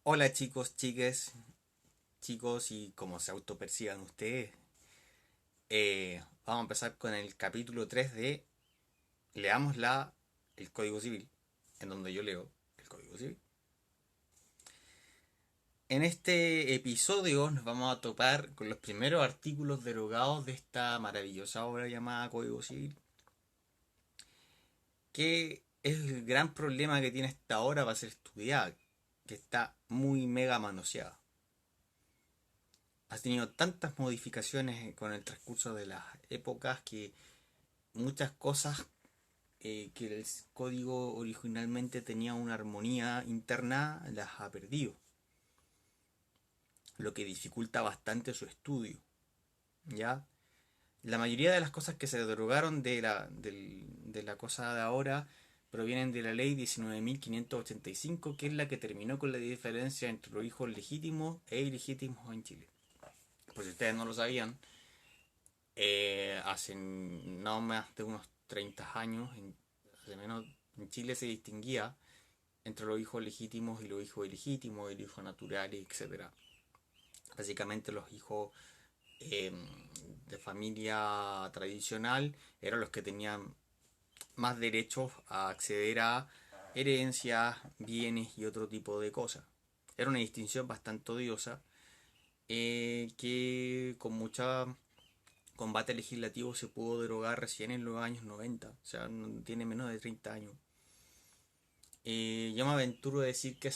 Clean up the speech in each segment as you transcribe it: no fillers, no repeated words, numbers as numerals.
Hola chicos, chiques, chicos y como se autoperciban ustedes, vamos a empezar con el capítulo 3 de Leamos el Código Civil, en donde yo leo el Código Civil. En este episodio nos vamos a topar con los primeros artículos derogados de esta maravillosa obra llamada Código Civil, que es el gran problema que tiene esta obra para ser estudiada, que está muy mega manoseada. Ha tenido tantas modificaciones con el transcurso de las épocas que muchas cosas que el código originalmente tenía una armonía interna las ha perdido, lo que dificulta bastante su estudio. ¿Ya? La mayoría de las cosas que se derogaron de la cosa de ahora provienen de la ley 19.585, que es la que terminó con la diferencia entre los hijos legítimos e ilegítimos en Chile. Pues si ustedes no lo sabían, hace no más de unos 30 años, hace menos, en Chile se distinguía entre los hijos legítimos y los hijos ilegítimos, el hijo natural, etcétera. Básicamente los hijos eh, de familia tradicional eran los que tenían más derechos a acceder a herencias, bienes y otro tipo de cosas. Era una distinción bastante odiosa que con mucha combate legislativo se pudo derogar recién en los años 90, o sea, no tiene menos de 30 años. Yo me aventuro a decir que,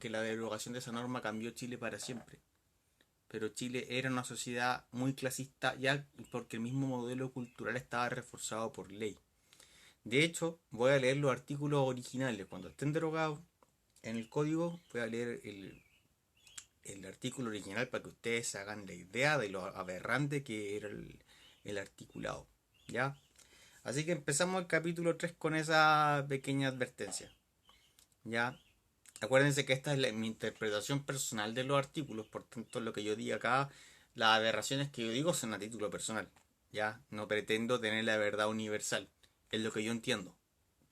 que la derogación de esa norma cambió Chile para siempre. Pero Chile era una sociedad muy clasista ya porque el mismo modelo cultural estaba reforzado por ley. De hecho, voy a leer los artículos originales. Cuando estén derogados en el código, voy a leer el artículo original para que ustedes se hagan la idea de lo aberrante que era el articulado. ¿Ya? Así que empezamos el capítulo 3 con esa pequeña advertencia. ¿Ya? Acuérdense que esta es mi interpretación personal de los artículos, por tanto lo que yo diga acá, las aberraciones que yo digo son a título personal. ¿Ya? No pretendo tener la verdad universal. Es lo que yo entiendo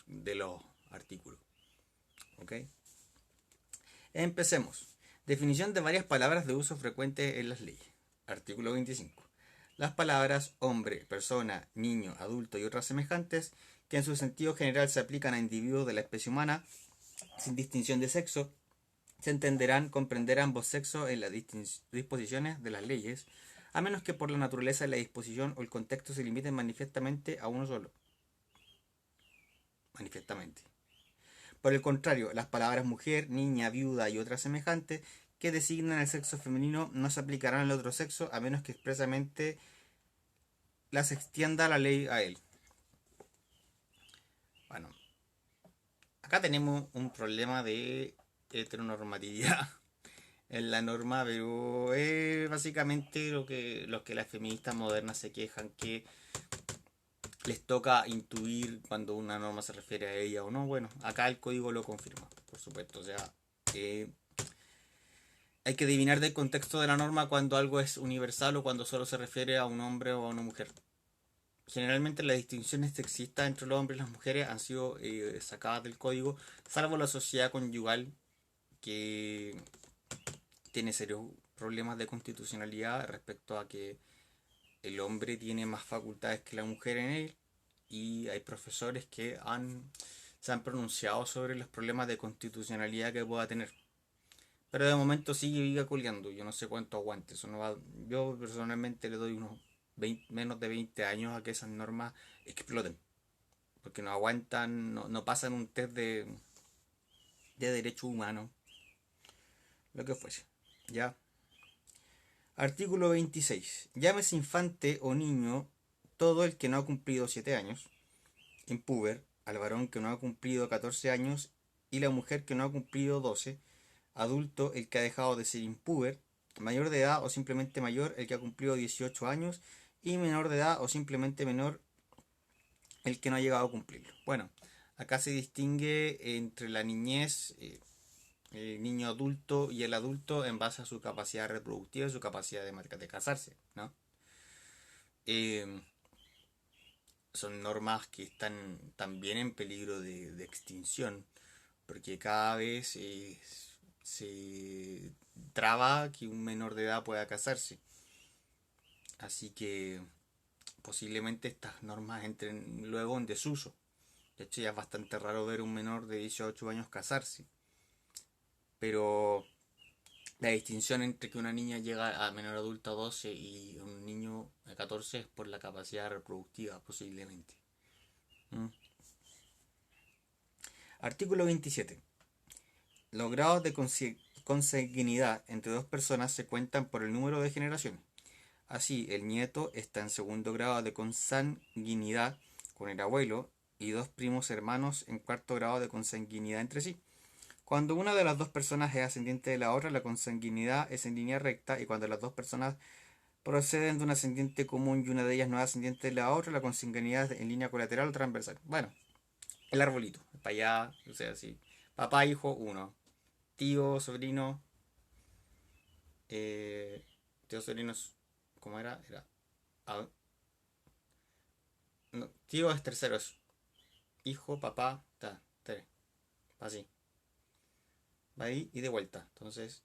de los artículos. ¿Ok? Empecemos. Definición de varias palabras de uso frecuente en las leyes. Artículo 25. Las palabras hombre, persona, niño, adulto y otras semejantes, que en su sentido general se aplican a individuos de la especie humana, sin distinción de sexo, se entenderán comprender ambos sexos en las disposiciones de las leyes, a menos que por la naturaleza de la disposición o el contexto se limiten manifiestamente a uno solo. Manifiestamente. Por el contrario, las palabras mujer, niña, viuda y otras semejantes que designan el sexo femenino no se aplicarán al otro sexo a menos que expresamente las extienda la ley a él. Bueno, acá tenemos un problema de heteronormatividad en la norma, pero es básicamente lo que las feministas modernas se quejan que les toca intuir cuando una norma se refiere a ella o no. Bueno, acá el código lo confirma, por supuesto. O sea, eh, hay que adivinar del contexto de la norma cuando algo es universal o cuando solo se refiere a un hombre o a una mujer. Generalmente las distinciones sexistas entre los hombres y las mujeres han sido sacadas del código, salvo la sociedad conyugal que tiene serios problemas de constitucionalidad respecto a que el hombre tiene más facultades que la mujer en él y hay profesores que se han pronunciado sobre los problemas de constitucionalidad que pueda tener. Pero de momento sigue viva coleando, yo no sé cuánto aguante. Eso no va, yo personalmente le doy unos 20, menos de 20 años a que esas normas exploten. Porque no aguantan, no pasan un test de derechos humanos, lo que fuese. ¿Ya? Artículo 26. Llámese infante o niño todo el que no ha cumplido 7 años, impuber, al varón que no ha cumplido 14 años y la mujer que no ha cumplido 12, adulto el que ha dejado de ser impuber, mayor de edad o simplemente mayor el que ha cumplido 18 años y menor de edad o simplemente menor el que no ha llegado a cumplirlo. Bueno, acá se distingue entre la niñez, el niño adulto y el adulto en base a su capacidad reproductiva y su capacidad de casarse, ¿no? Eh, Son normas que están también en peligro de extinción, porque cada vez se traba que un menor de edad pueda casarse. Así que posiblemente estas normas entren luego en desuso. De hecho, ya es bastante raro ver un menor de 18 años casarse. Pero la distinción entre que una niña llega a menor adulta a 12 y un niño a 14 es por la capacidad reproductiva, posiblemente. ¿Mm? Artículo 27. Los grados de consanguinidad entre dos personas se cuentan por el número de generaciones. Así, el nieto está en segundo grado de consanguinidad con el abuelo y dos primos hermanos en cuarto grado de consanguinidad entre sí. Cuando una de las dos personas es ascendiente de la otra, la consanguinidad es en línea recta, y cuando las dos personas proceden de un ascendiente común y una de ellas no es ascendiente de la otra, la consanguinidad es en línea colateral o transversal. Bueno, el arbolito, para allá, o sea, sí. Papá, hijo, uno. Tío, sobrino, eh, tío, sobrino, ¿cómo era? Era, ah, no, tío es tercero, es hijo, papá, ta, tres, así. Va ahí y de vuelta. Entonces,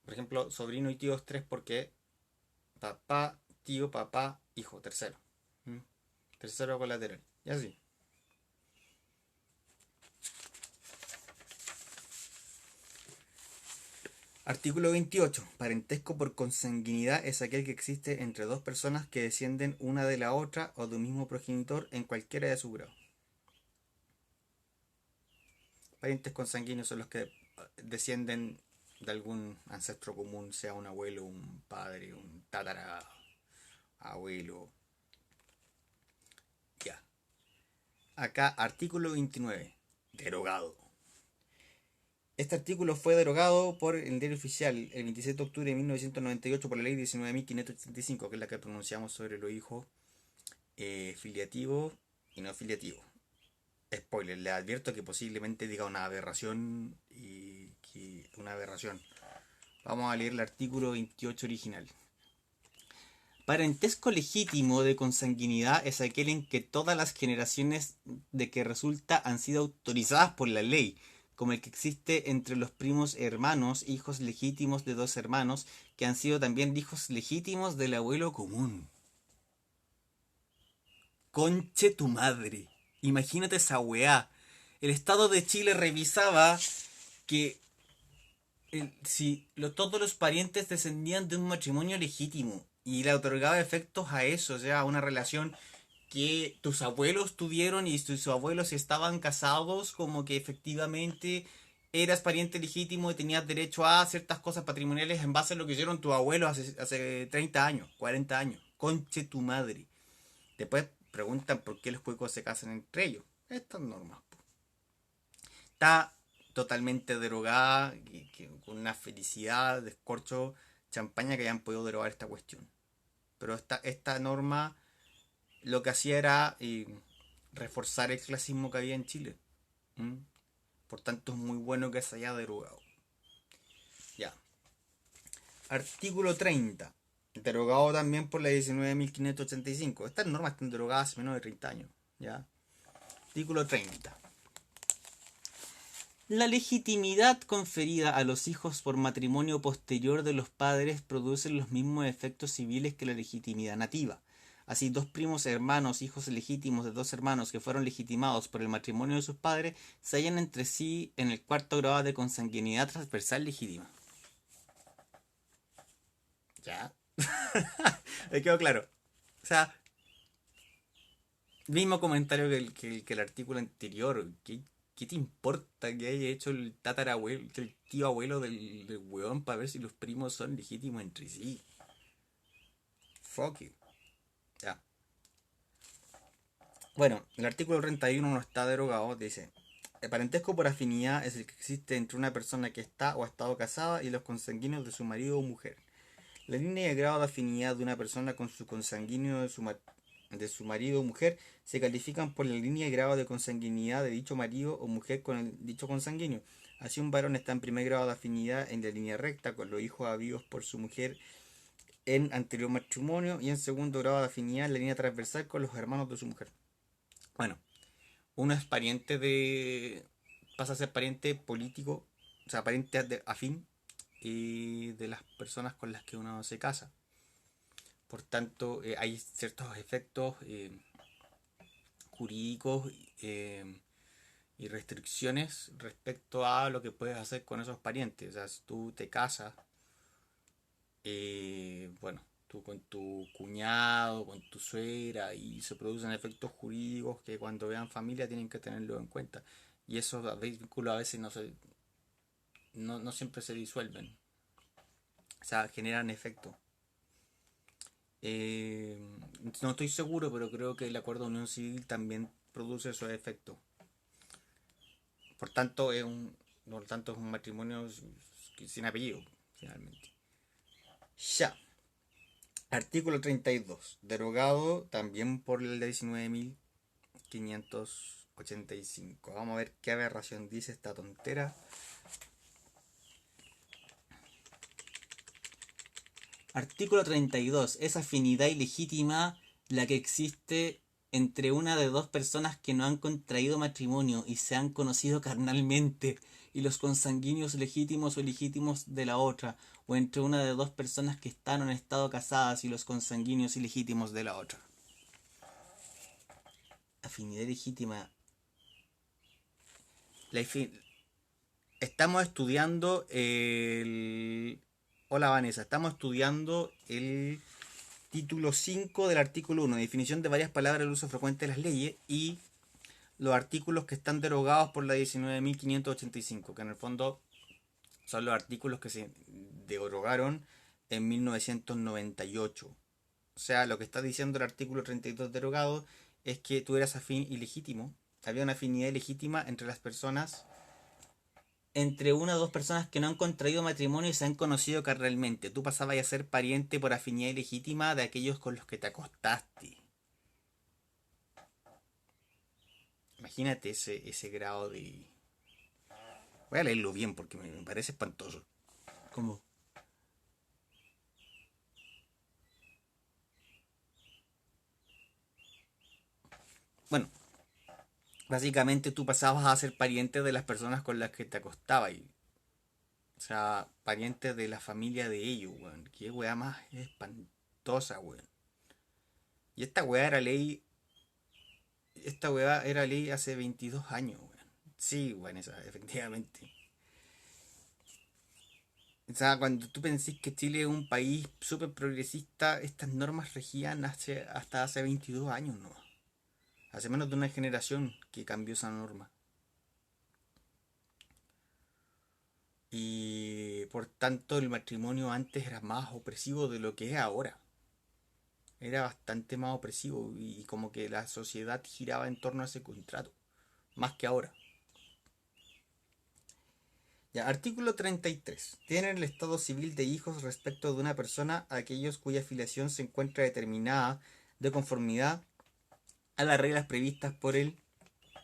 por ejemplo, sobrino y tío es tres porque papá, tío, papá, hijo, tercero. ¿Mm? Tercero colateral. Y así. Artículo 28. Parentesco por consanguinidad es aquel que existe entre dos personas que descienden una de la otra o de un mismo progenitor en cualquiera de sus grados. Parientes consanguíneos son los que descienden de algún ancestro común, sea un abuelo, un padre, un tatara abuelo. Ya. Acá, artículo 29. Derogado. Este artículo fue derogado por el Diario Oficial el 27 de octubre de 1998 por la ley 19.585, que es la que pronunciamos sobre los hijos filiativos y no filiativos. Spoiler, le advierto que posiblemente diga una aberración y que una aberración. Vamos a leer el artículo 28 original. Parentesco legítimo de consanguinidad es aquel en que todas las generaciones de que resulta han sido autorizadas por la ley, como el que existe entre los primos hermanos, hijos legítimos de dos hermanos, que han sido también hijos legítimos del abuelo común. Conche tu madre. Imagínate esa weá. El Estado de Chile revisaba que si todos los parientes descendían de un matrimonio legítimo y le otorgaba efectos a eso, o sea, a una relación que tus abuelos tuvieron y tus abuelos estaban casados, como que efectivamente eras pariente legítimo y tenías derecho a ciertas cosas patrimoniales en base a lo que hicieron tus abuelos hace 30 años, 40 años. Conche tu madre. Después preguntan por qué los cuicos se casan entre ellos. Estas normas. Está totalmente derogada, con una felicidad, descorcho, champaña que hayan podido derogar esta cuestión. Pero esta norma lo que hacía era reforzar el clasismo que había en Chile. ¿Mm? Por tanto, es muy bueno que se haya derogado. Ya. Artículo 30. Derogado también por la 19.585. Estas normas están derogadas hace menos de 30 años. ¿Ya? Artículo 30. La legitimidad conferida a los hijos por matrimonio posterior de los padres produce los mismos efectos civiles que la legitimidad nativa. Así, dos primos hermanos, hijos legítimos de dos hermanos que fueron legitimados por el matrimonio de sus padres, se hallan entre sí en el cuarto grado de consanguinidad transversal legítima. ¿Ya? Me quedó claro. O sea, mismo comentario que el artículo anterior. ¿Qué te importa que haya hecho el tatarabuelo, el tío abuelo del weón para ver si los primos son legítimos entre sí? Fuck you. Ya. Bueno, el artículo 31 no está derogado. Dice: el parentesco por afinidad es el que existe entre una persona que está o ha estado casada y los consanguíneos de su marido o mujer. La línea de grado de afinidad de una persona con su consanguíneo de su marido o mujer se califican por la línea de grado de consanguinidad de dicho marido o mujer con el dicho consanguíneo. Así, un varón está en primer grado de afinidad en la línea recta con los hijos habidos por su mujer en anterior matrimonio, y en segundo grado de afinidad en la línea transversal con los hermanos de su mujer. Bueno, uno es pariente de... pasa a ser pariente político o sea, pariente afín de las personas con las que uno se casa. Por tanto, hay ciertos efectos jurídicos y restricciones respecto a lo que puedes hacer con esos parientes. O sea, si tú te casas, bueno, tú con tu cuñado, con tu suegra, y se producen efectos jurídicos que cuando vean familia tienen que tenerlo en cuenta. Y esos vínculos a veces no siempre se disuelven. O sea, generan efecto. Eh, no estoy seguro, pero creo que el acuerdo de unión civil también produce esos efectos. Por tanto, es un matrimonio sin apellido, finalmente. Ya. Artículo 32. Derogado también por la ley 19.585. Vamos a ver qué aberración dice esta tontera. Artículo 32. Es afinidad ilegítima la que existe entre una de dos personas que no han contraído matrimonio y se han conocido carnalmente, y los consanguíneos legítimos o ilegítimos de la otra, o entre una de dos personas que están o han estado casadas y los consanguíneos ilegítimos de la otra. Afinidad ilegítima. Estamos estudiando el... Hola Vanessa, estamos estudiando el título 5 del artículo 1, definición de varias palabras del uso frecuente de las leyes, y los artículos que están derogados por la 19.585, que en el fondo son los artículos que se derogaron en 1998. O sea, lo que está diciendo el artículo 32 derogado es que tú eras afín ilegítimo. Había una afinidad ilegítima entre las personas, entre una o dos personas que no han contraído matrimonio y se han conocido carnalmente. Tú pasabas a ser pariente por afinidad ilegítima de aquellos con los que te acostaste. Imagínate ese grado de... Voy a leerlo bien porque me parece espantoso. ¿Cómo? Bueno, básicamente tú pasabas a ser pariente de las personas con las que te acostabas. O sea, pariente de la familia de ellos, weón. Qué weá más espantosa, weón. Y esta weá era ley. Esta weá era ley hace 22 años, weón. Sí, weón, efectivamente. O sea, cuando tú pensás que Chile es un país súper progresista, estas normas regían hasta hace 22 años, ¿no? Hace menos de una generación que cambió esa norma. Y por tanto el matrimonio antes era más opresivo de lo que es ahora. Era bastante más opresivo y como que la sociedad giraba en torno a ese contrato, más que ahora. Ya, artículo 33. Tienen el estado civil de hijos respecto de una persona aquellos cuya filiación se encuentra determinada de conformidad a las reglas previstas por el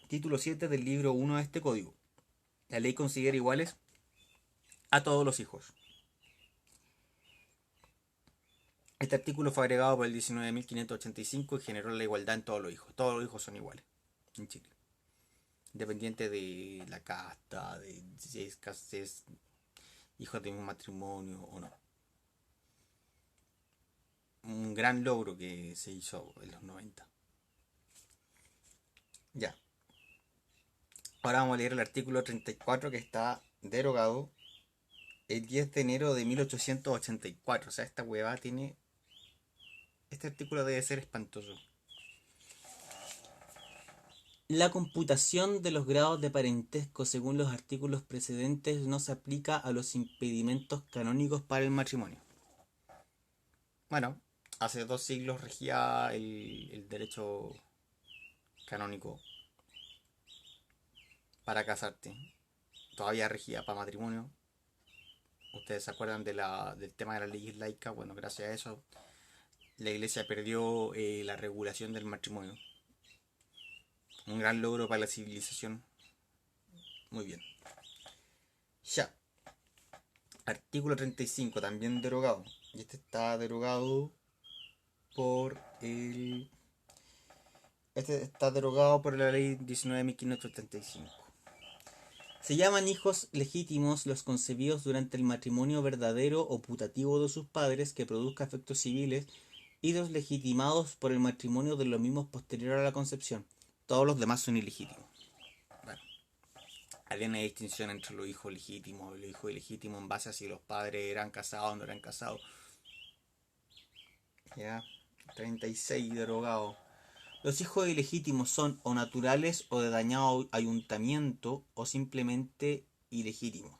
título 7 del libro 1 de este código. La ley considera iguales a todos los hijos. Este artículo fue agregado por el 19.585 y generó la igualdad en todos los hijos. Todos los hijos son iguales en Chile. Independiente de la casta, de si es hijos de un matrimonio o no. Un gran logro que se hizo en los 90. Ya. Ahora vamos a leer el artículo 34 que está derogado el 10 de enero de 1884. O sea, esta hueva tiene... Este artículo debe ser espantoso. La computación de los grados de parentesco según los artículos precedentes no se aplica a los impedimentos canónicos para el matrimonio. Bueno, hace 2 siglos regía el derecho canónico para casarte. Todavía regía para matrimonio. Ustedes se acuerdan del tema de las leyes laicas. Bueno, gracias a eso la iglesia perdió la regulación del matrimonio. Un gran logro para la civilización. Muy bien. Ya. Artículo 35, también derogado. Y este está derogado por el... Este está derogado por la ley 19.575. Se llaman hijos legítimos los concebidos durante el matrimonio verdadero o putativo de sus padres que produzca efectos civiles y los legitimados por el matrimonio de los mismos posterior a la concepción. Todos los demás son ilegítimos. Bueno, hay una distinción entre los hijos legítimos y los hijos ilegítimos en base a si los padres eran casados o no eran casados. Ya, 36 derogado. Los hijos ilegítimos son o naturales o de dañado ayuntamiento o simplemente ilegítimos.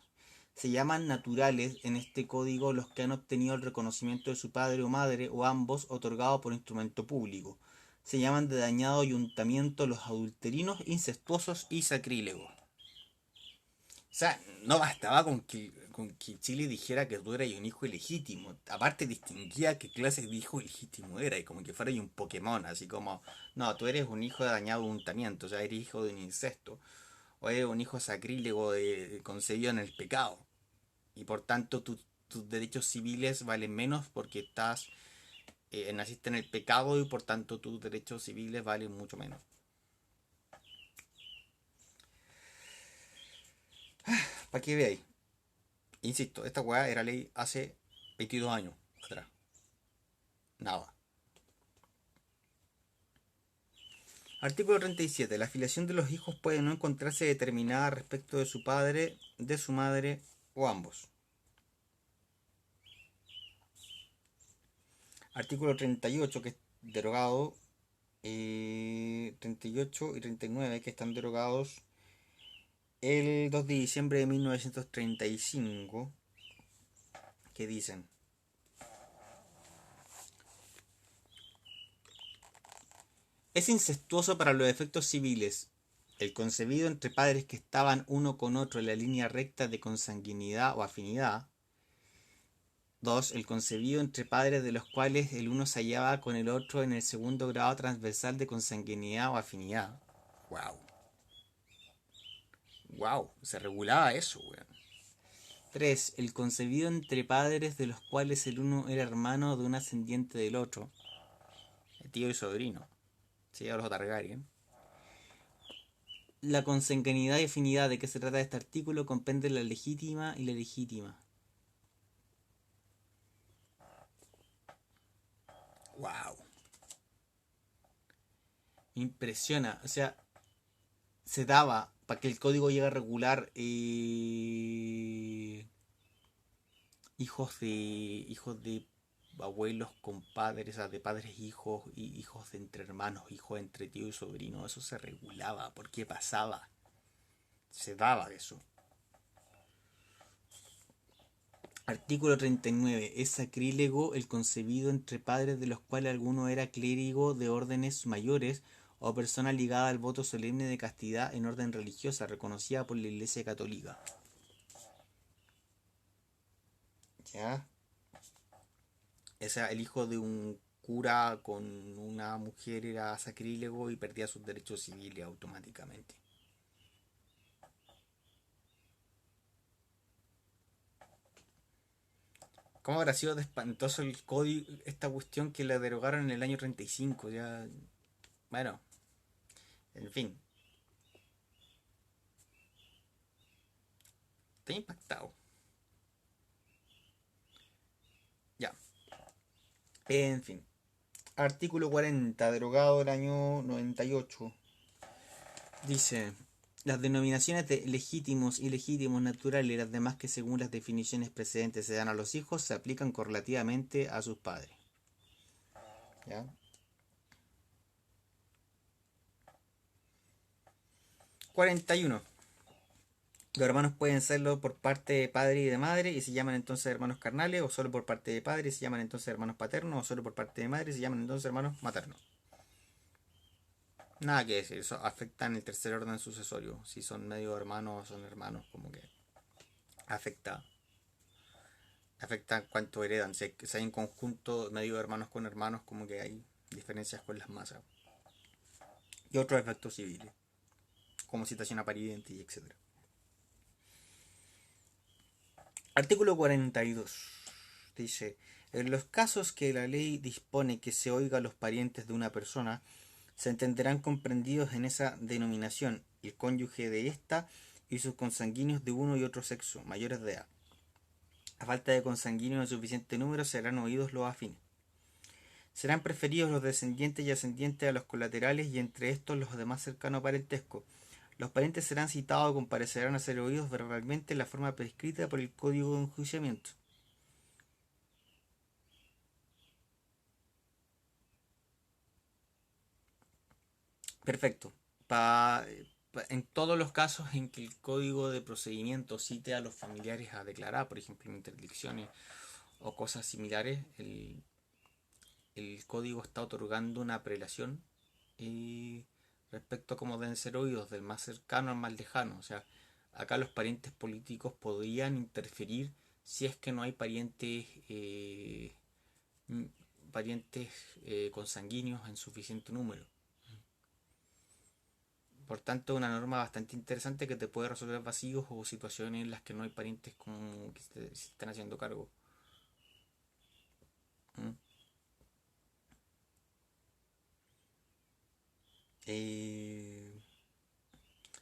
Se llaman naturales en este código los que han obtenido el reconocimiento de su padre o madre o ambos otorgado por instrumento público. Se llaman de dañado ayuntamiento los adulterinos, incestuosos y sacrílegos. O sea, no bastaba con que Chile dijera que tú eras un hijo ilegítimo. Aparte distinguía qué clase de hijo ilegítimo era. Y como que fuera un Pokémon. Así como, no, tú eres un hijo de dañado untamiento. O sea, eres hijo de un incesto. O eres un hijo sacrílego concebido en el pecado. Y por tanto tus derechos civiles valen menos porque naciste en el pecado y por tanto tus derechos civiles valen mucho menos. Para que veáis. Insisto, esta weá era ley hace 22 años atrás. Nada. Artículo 37. La filiación de los hijos puede no encontrarse determinada respecto de su padre, de su madre o ambos. Artículo 38, que es derogado. 38 y 39, que están derogados el 2 de diciembre de 1935, que dicen: Es incestuoso para los efectos civiles el concebido entre padres que estaban uno con otro en la línea recta de consanguinidad o afinidad. 2. El concebido entre padres de los cuales el uno se hallaba con el otro en el segundo grado transversal de consanguinidad o afinidad. wow. Wow, se regulaba eso, weón. 3. El concebido entre padres de los cuales el uno era hermano de un ascendiente del otro. Tío y sobrino. Sí, a los Targaryen. La consanguinidad y afinidad de que se trata este artículo comprende la legítima y la ilegítima. Wow. Me impresiona, o sea, se daba para que el código llegue a regular hijos de abuelos con padres, o sea, de padres hijos y hijos de entre hermanos, hijos entre tío y sobrino. Eso se regulaba, porque pasaba, se daba eso. Artículo 39. Es sacrílego el concebido entre padres de los cuales alguno era clérigo de órdenes mayores o persona ligada al voto solemne de castidad en orden religiosa reconocida por la Iglesia Católica. ¿Ya? El hijo de un cura con una mujer era sacrílego y perdía sus derechos civiles automáticamente. ¿Cómo habrá sido de espantoso el código, esta cuestión que la derogaron en el año 35? Ya, bueno, en fin, está impactado. Ya, en fin. Artículo 40, derogado el año 98. Dice, las denominaciones de legítimos, ilegítimos, naturales y las demás que según las definiciones precedentes se dan a los hijos se aplican correlativamente a sus padres. ¿Ya? 41. Los hermanos pueden serlo por parte de padre y de madre y se llaman entonces hermanos carnales, o solo por parte de padre y se llaman entonces hermanos paternos, o solo por parte de madre y se llaman entonces hermanos maternos. Nada que decir, eso afecta en el tercer orden sucesorio. Si son medio hermanos o son hermanos, como que afecta. Afecta cuánto heredan. Si hay un conjunto medio hermanos con hermanos, como que hay diferencias con las masas. Y otros efectos civiles, como citación a pariente y etc. Artículo 42. Dice: en los casos que la ley dispone que se oiga a los parientes de una persona, se entenderán comprendidos en esa denominación el cónyuge de ésta y sus consanguíneos de uno y otro sexo, mayores de edad. A falta de consanguíneos en suficiente número, serán oídos los afines. Serán preferidos los descendientes y ascendientes a los colaterales y entre estos los de más cercano parentesco. Los parientes serán citados o comparecerán a ser oídos verbalmente en la forma prescrita por el Código de Enjuiciamiento. Perfecto. En todos los casos en que el Código de Procedimiento cite a los familiares a declarar, por ejemplo, en interdicciones o cosas similares, el Código está otorgando una prelación respecto a cómo deben ser oídos, del más cercano al más lejano. O sea, acá los parientes políticos podrían interferir si es que no hay parientes consanguíneos en suficiente número. Por tanto, es una norma bastante interesante que te puede resolver vacíos o situaciones en las que no hay parientes como que se están haciendo cargo. ¿Mm?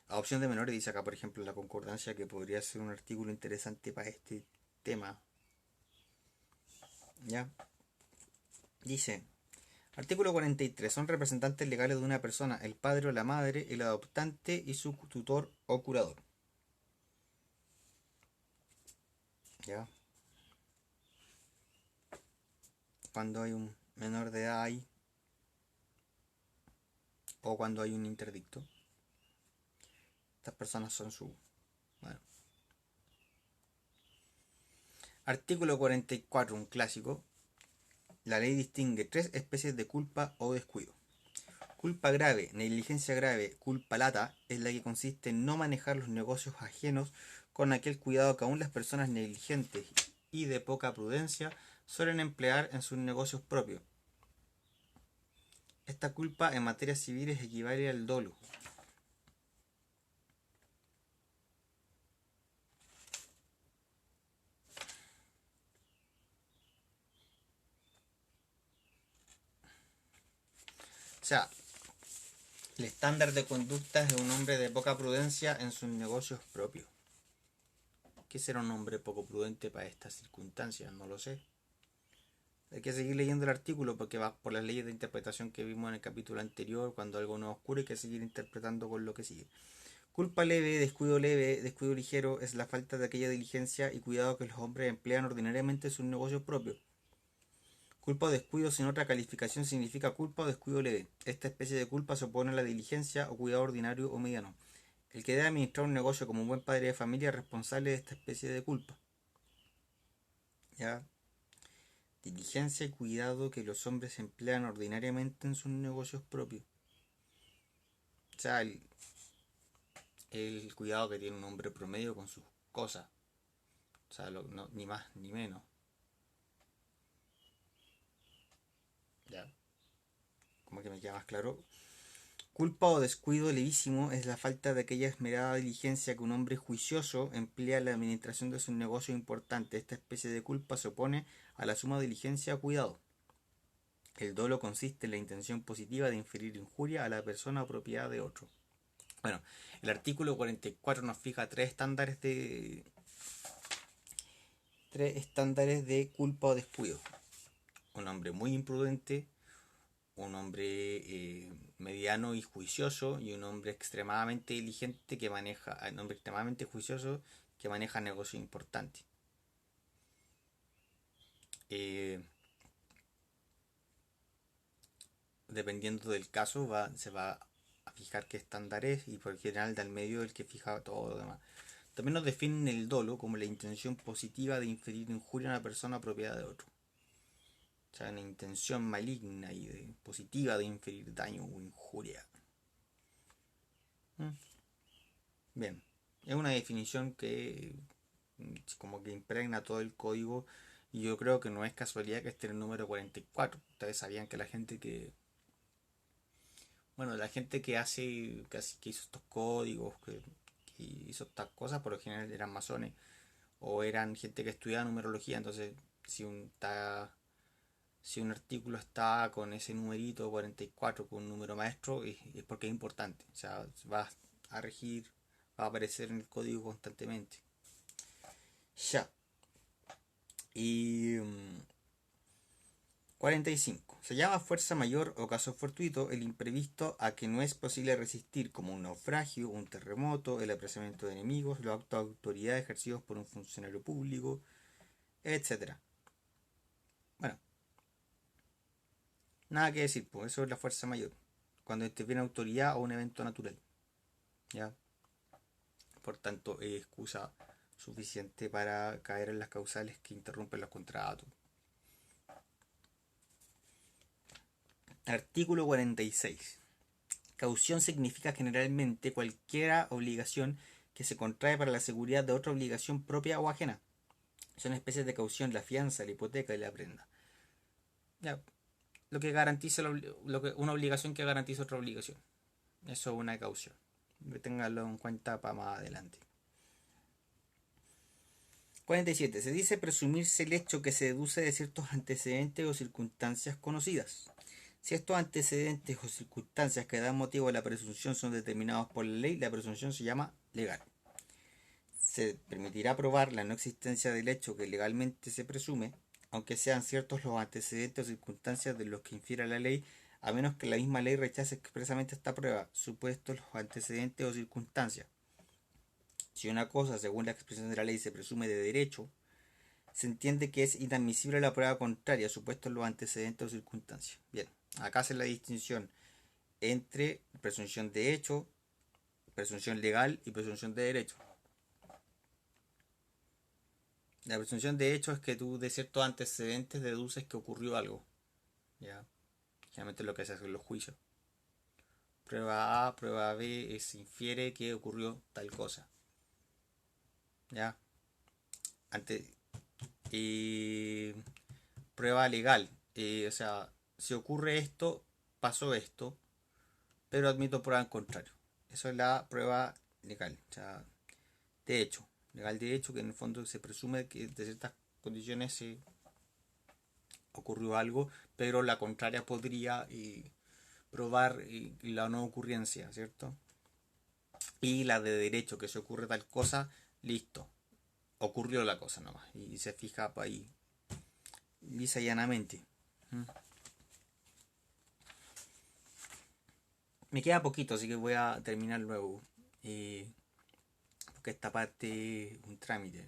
Adopción de menores, dice acá, por ejemplo, la concordancia, que podría ser un artículo interesante para este tema. ¿Ya? Dice, artículo 43. Son representantes legales de una persona, el padre o la madre, el adoptante y su tutor o curador. ¿Ya? Cuando hay un menor de edad ahí, o cuando hay un interdicto, estas personas son su... Bueno. Artículo 44, un clásico. La ley distingue tres especies de culpa o descuido. Culpa grave, negligencia grave, culpa lata es la que consiste en no manejar los negocios ajenos con aquel cuidado que aún las personas negligentes y de poca prudencia suelen emplear en sus negocios propios. Esta culpa en materia civil equivale al dolo. O sea, el estándar de conducta es de un hombre de poca prudencia en sus negocios propios. ¿Qué será un hombre poco prudente para estas circunstancias? No lo sé. Hay que seguir leyendo el artículo porque va por las leyes de interpretación que vimos en el capítulo anterior. Cuando algo no es oscuro hay que seguir interpretando con lo que sigue. Culpa leve, descuido ligero es la falta de aquella diligencia y cuidado que los hombres emplean ordinariamente en sus negocios propios. Culpa o descuido sin otra calificación significa culpa o descuido leve. Esta especie de culpa se opone a la diligencia o cuidado ordinario o mediano. El que debe administrar un negocio como un buen padre de familia es responsable de esta especie de culpa. ¿Ya? Diligencia y cuidado que los hombres emplean ordinariamente en sus negocios propios. O sea, el cuidado que tiene un hombre promedio con sus cosas. O sea, ni más ni menos. Ya. Como que me queda más claro. Culpa o descuido levísimo es la falta de aquella esmerada diligencia que un hombre juicioso emplea en la administración de sus negocios importantes. Esta especie de culpa se opone a la suma diligencia o cuidado. El dolo consiste en la intención positiva de inferir injuria a la persona o propiedad de otro. Bueno, el artículo 44 nos fija tres estándares de culpa o descuido. Un hombre muy imprudente, un hombre mediano y juicioso y un hombre extremadamente diligente que maneja, un hombre extremadamente juicioso que maneja negocios importantes. Dependiendo del caso se va a fijar qué estándar es y por el general del medio el que fija todo lo demás. También nos definen el dolo como la intención positiva de inferir injuria a una persona propiedad de otro. O sea, una intención maligna y positiva de inferir daño o injuria. Bien, es una definición que como que impregna todo el código y yo creo que no es casualidad que esté en el número 44. Ustedes sabían que la gente que hizo estos códigos, que hizo estas cosas, por lo general eran masones o eran gente que estudiaba numerología. Entonces, si un artículo está con ese numerito 44 con un número maestro, es porque es importante. O sea, va a regir Va a aparecer en el código constantemente. Ya. Y 45. Se llama fuerza mayor o caso fortuito el imprevisto a que no es posible resistir, como un naufragio, un terremoto, el apresamiento de enemigos, los actos de autoridad ejercidos por un funcionario público, etc. Bueno, nada que decir, pues eso es la fuerza mayor. Cuando interviene autoridad o un evento natural. ¿Ya? Por tanto, es excusa suficiente para caer en las causales que interrumpen los contratos. Artículo 46. Caución significa generalmente cualquier obligación que se contrae para la seguridad de otra obligación propia o ajena. Son especies de caución la fianza, la hipoteca y la prenda. Ya, lo que garantiza una obligación que garantiza otra obligación. Eso es una caución. Ténganlo en cuenta para más adelante. 47. Se dice presumirse el hecho que se deduce de ciertos antecedentes o circunstancias conocidas. Si estos antecedentes o circunstancias que dan motivo a la presunción son determinados por la ley, la presunción se llama legal. Se permitirá probar la no existencia del hecho que legalmente se presume, aunque sean ciertos los antecedentes o circunstancias de los que infiera la ley, a menos que la misma ley rechace expresamente esta prueba, supuestos los antecedentes o circunstancias. Si una cosa, según la expresión de la ley, se presume de derecho, se entiende que es inadmisible la prueba contraria, supuestos los antecedentes o circunstancias. Bien, acá hace la distinción entre presunción de hecho, presunción legal y presunción de derecho. La presunción de hecho es que tú de ciertos antecedentes deduces que ocurrió algo. ¿Ya? Generalmente es lo que se hace en los juicios. Prueba A, prueba B, se infiere que ocurrió tal cosa. ¿Ya? Ante, y prueba legal. O sea, si ocurre esto, pasó esto, pero admito prueba en contrario. Eso es la prueba legal. O sea, de hecho. Legal de hecho, que en el fondo se presume que de ciertas condiciones se ocurrió algo, pero la contraria podría probar la no ocurrencia, ¿cierto? Y la de derecho, que se ocurre tal cosa, listo, ocurrió la cosa nomás, y se fija ahí, lisa y llanamente. Me queda poquito, así que voy a terminar luego, porque esta parte es un trámite.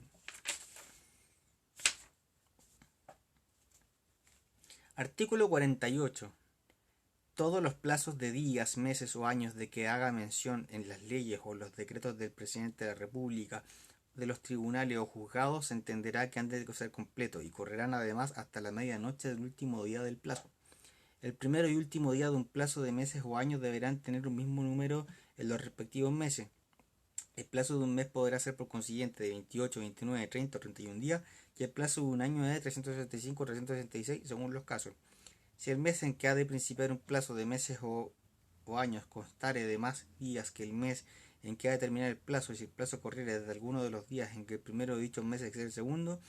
Artículo 48. Todos los plazos de días, meses o años de que haga mención en las leyes o los decretos del presidente de la República, de los tribunales o juzgados, se entenderá que han de ser completos y correrán además hasta la medianoche del último día del plazo. El primero y último día de un plazo de meses o años deberán tener un mismo número en los respectivos meses. El plazo de un mes podrá ser por consiguiente de 28, 29, 30 o 31 días y el plazo de un año es de 365 o 366 según los casos. Si el mes en que ha de principiar un plazo de meses o años constare de más días que el mes en que ha de terminar el plazo, y si el plazo corriere desde alguno de los días en que el primero de dichos meses excede el segundo,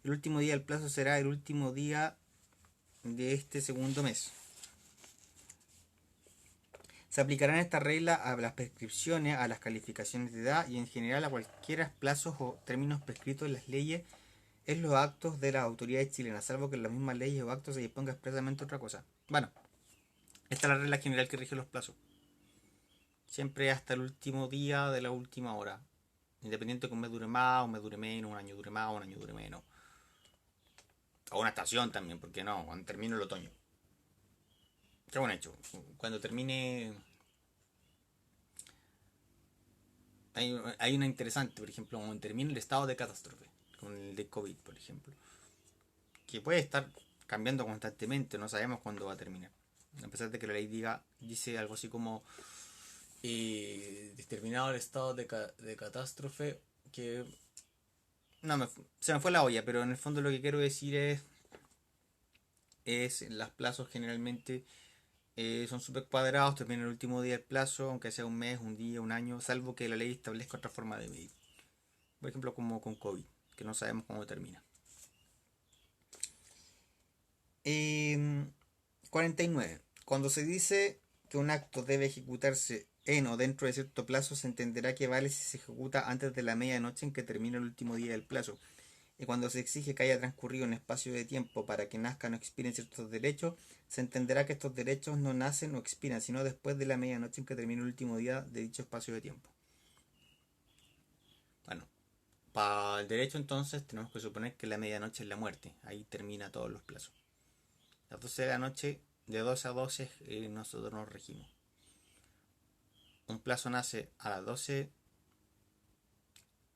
el último día del plazo será el último día de este segundo mes. Se aplicarán esta regla a las prescripciones, a las calificaciones de edad y en general a cualquiera plazos o términos prescritos en las leyes en los actos de las autoridades chilenas, salvo que en las mismas leyes o actos se disponga expresamente otra cosa. Bueno, esta es la regla general que rige los plazos. Siempre hasta el último día de la última hora. Independiente que un mes dure más, un mes dure menos, un año dure más, un año dure menos. O una estación también, ¿por qué no? Cuando termine el otoño. Qué buen hecho. Cuando termine... Hay una interesante, por ejemplo, cuando termine el estado de catástrofe, con el de COVID, por ejemplo. Que puede estar cambiando constantemente, no sabemos cuándo va a terminar. A pesar de que la ley dice algo así como determinado el estado de catástrofe, que no se me fue la olla, pero en el fondo lo que quiero decir es los plazos generalmente son súper cuadrados, termina el último día del plazo, aunque sea un mes, un día, un año, salvo que la ley establezca otra forma de medir. Por ejemplo, como con COVID, que no sabemos cómo termina. 49. Cuando se dice que un acto debe ejecutarse en o dentro de cierto plazo, se entenderá que vale si se ejecuta antes de la medianoche en que termina el último día del plazo. Y cuando se exige que haya transcurrido un espacio de tiempo para que nazcan o expiren ciertos derechos, se entenderá que estos derechos no nacen o expiran, sino después de la medianoche en que termina el último día de dicho espacio de tiempo. Bueno, para el derecho entonces tenemos que suponer que la medianoche es la muerte, ahí termina todos los plazos. Las 12 de la noche, de 12 a 12, nosotros nos regimos. Un plazo nace a las 12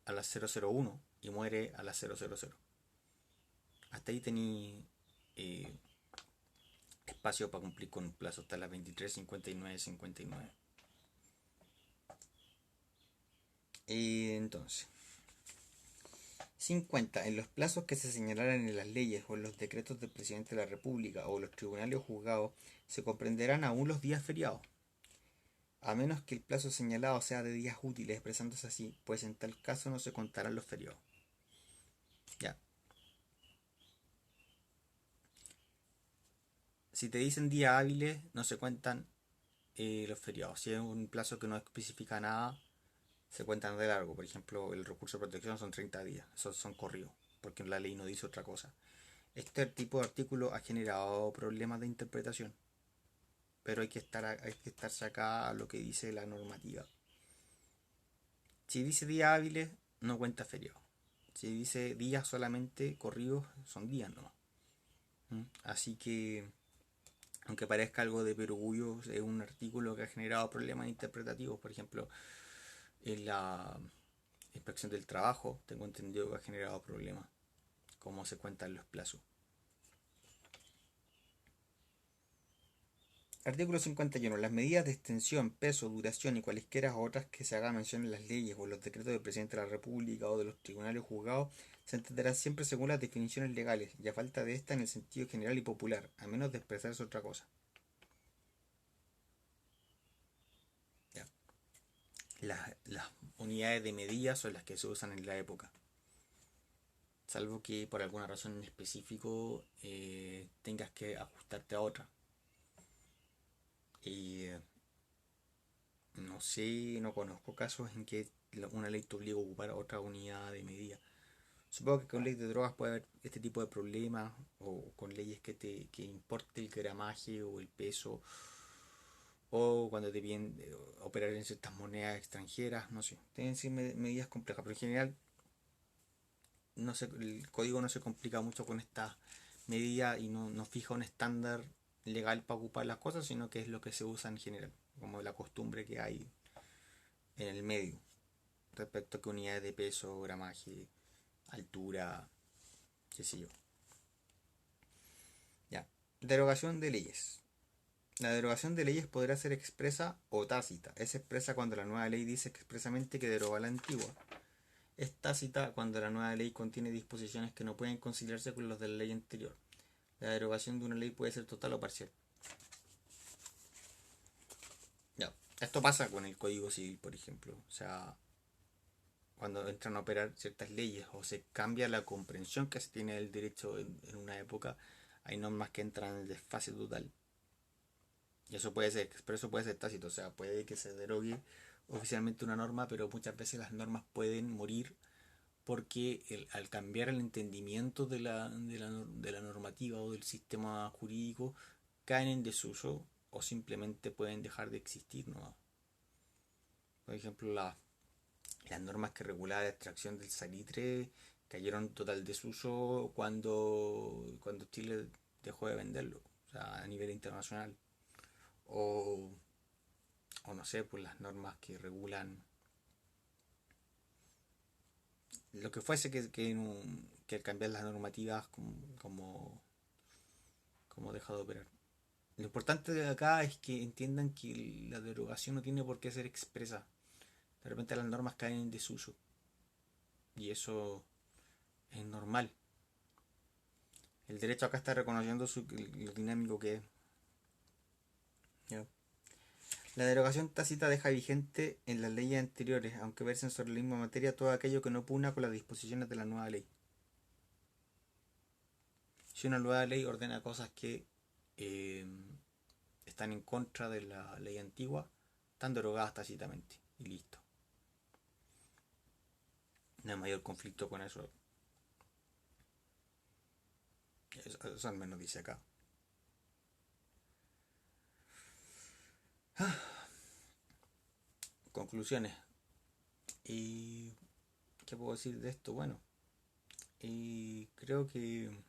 a las 001 y muere a las 000. Hasta ahí tení espacio para cumplir con un plazo hasta las 23:59:59. Entonces, 50. En los plazos que se señalaran en las leyes o en los decretos del presidente de la República o los tribunales o juzgados, se comprenderán aún los días feriados, a menos que el plazo señalado sea de días útiles, expresándose así, pues en tal caso no se contarán los feriados. Ya. Si te dicen días hábiles, no se cuentan los feriados. Si es un plazo que no especifica nada, se cuentan de largo. Por ejemplo, el recurso de protección son 30 días. Esos son corridos, porque la ley no dice otra cosa. Este tipo de artículo ha generado problemas de interpretación, pero hay que estar acá a lo que dice la normativa. Si dice días hábiles, no cuenta feriado. Si dice días solamente corridos, son días nomás. Así que, aunque parezca algo de perogrullo, es un artículo que ha generado problemas interpretativos. Por ejemplo, en la inspección del trabajo, tengo entendido que ha generado problemas, cómo se cuentan los plazos. Artículo 51. Las medidas de extensión, peso, duración y cualesquiera otras que se haga mención en las leyes o en los decretos del presidente de la República o de los tribunales juzgados se entenderán siempre según las definiciones legales y a falta de esta en el sentido general y popular, a menos de expresarse otra cosa. Ya. Las unidades de medida son las que se usan en la época, salvo que por alguna razón en específico tengas que ajustarte a otra. Y no sé, no conozco casos en que una ley te obligue a ocupar otra unidad de medida. Supongo que con ley de drogas puede haber este tipo de problemas, o con leyes que importe el gramaje o el peso, o cuando te piden operar en ciertas monedas extranjeras, no sé. Tienen que ser medidas complejas, pero en general no sé, el código no se complica mucho con esta medida y no fija un estándar legal para ocupar las cosas, sino que es lo que se usa en general, como la costumbre que hay en el medio respecto a que unidades de peso, gramaje, altura, qué sé yo. Ya. Derogación de leyes. La derogación de leyes podrá ser expresa o tácita. Es expresa cuando la nueva ley dice expresamente que deroga la antigua. Es tácita cuando la nueva ley contiene disposiciones que no pueden conciliarse con los de la ley anterior. La derogación de una ley puede ser total o parcial. Ya. Esto pasa con el Código Civil, por ejemplo. O sea, cuando entran a operar ciertas leyes o se cambia la comprensión que se tiene del derecho en una época, hay normas que entran en el desfase total. Y eso puede ser expreso, puede ser tácito. O sea, puede que se derogue oficialmente una norma, pero muchas veces las normas pueden morir porque al cambiar el entendimiento de la normativa o del sistema jurídico, caen en desuso o simplemente pueden dejar de existir, ¿no? Por ejemplo, las normas que regulaban la extracción del salitre cayeron en total desuso cuando Chile dejó de venderlo, o sea, a nivel internacional. O, o no sé, pues las normas que regulan lo que fuese que al cambiar las normativas como deja de operar. Lo importante de acá es que entiendan que la derogación no tiene por qué ser expresa. De repente las normas caen en desuso. Y eso es normal. El derecho acá está reconociendo lo dinámico que es. ¿Ya? La derogación tácita deja vigente en las leyes anteriores, aunque versen sobre la misma materia, todo aquello que no pugna con las disposiciones de la nueva ley. Si una nueva ley ordena cosas que eh, están en contra de la ley antigua, están derogadas tácitamente y listo. No hay mayor conflicto con eso. Eso al menos dice acá. Conclusiones. ¿Y qué puedo decir de esto? Bueno, creo que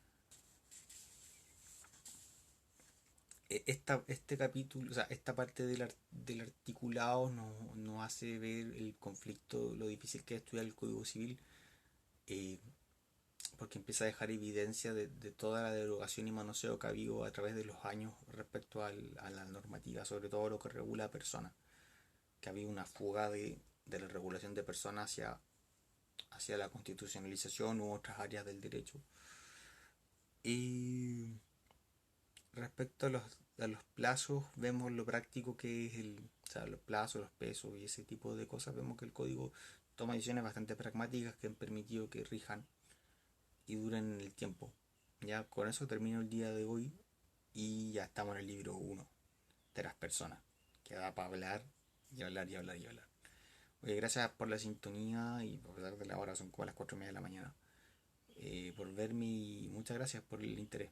este capítulo, o sea, esta parte del articulado nos hace ver el conflicto, lo difícil que es estudiar el Código Civil, eh, porque empieza a dejar evidencia de toda la derogación y manoseo que ha habido a través de los años respecto a la normativa, sobre todo lo que regula a personas, que ha habido una fuga de la regulación de personas hacia la constitucionalización u otras áreas del derecho. Y respecto a los plazos, vemos lo práctico que es o sea, los plazos, los pesos y ese tipo de cosas. Vemos que el código toma decisiones bastante pragmáticas que han permitido que rijan y duren en el tiempo. Ya con eso termino el día de hoy y ya estamos en el libro 1 de las personas, que da para hablar y hablar y hablar y hablar. Oye, gracias por la sintonía y por pesar de la hora, son como las 4:30 de la mañana, por verme y muchas gracias por el interés.